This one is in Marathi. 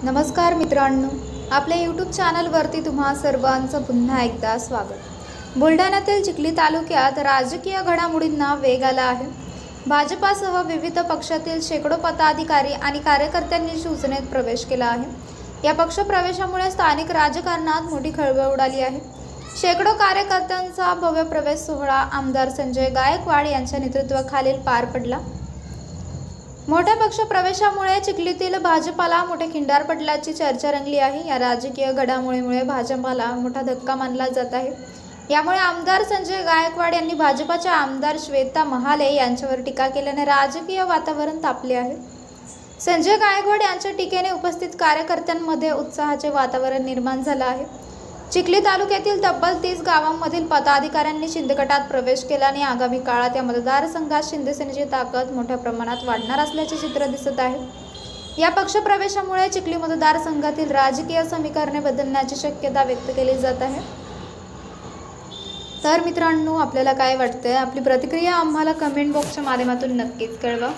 नमस्कार मित्रांनो, आपल्या यूट्यूब चॅनलवरती तुम्हा सर्वांचं पुन्हा एकदा स्वागत। बुलढाण्यातील चिखली तालुक्यात राजकीय घडामोडींना वेग आला आहे। भाजपासह विविध पक्षातील शेकडो पदाधिकारी आणि कार्यकर्त्यांनी शिवसेनेत प्रवेश केला आहे। या पक्षप्रवेशामुळे स्थानिक राजकारणात मोठी खळबळ उडाली आहे। शेकडो कार्यकर्त्यांचा भव्य प्रवेश सोहळा आमदार संजय गायकवाड यांच्या नेतृत्वाखाली पार पडला। मोठ्या पक्ष प्रवेशामुळे चिखलीतील भाजपाला मोठे खिंडार पडल्याची चर्चा रंगली आहे। या राजकीय घडामोडीमुळे भाजपाला मोठा धक्का मानला जात आहे। यामुळे आमदार संजय गायकवाड यांनी भाजपाच्या आमदार श्वेता महाले यांच्यावर टीका केल्याने राजकीय वातावरण तापले आहे। संजय गायकवाड यांच्या टीकेने उपस्थित कार्यकर्त्यांमध्ये उत्साहाचे वातावरण निर्माण झाले आहे। चिखली तालुक्यातील तब्बल 30 गावांमधील पदाधिकाऱ्यांनी शिंदे गटात प्रवेश केल्याने आगामी काळात या मतदारसंघात शिंदे सेनेची ताकद मोठ्या प्रमाणात वाढणार असल्याचे चित्र दिसत आहे। या पक्षप्रवेशामुळे चिखली मतदारसंघातील राजकीय समीकरणे बदलण्याची शक्यता व्यक्त केली जात आहे। तर मित्रांनो, आपल्याला काय वाटतंय? आपली प्रतिक्रिया आम्हाला कमेंट बॉक्सच्या माध्यमातून नक्कीच कळवा।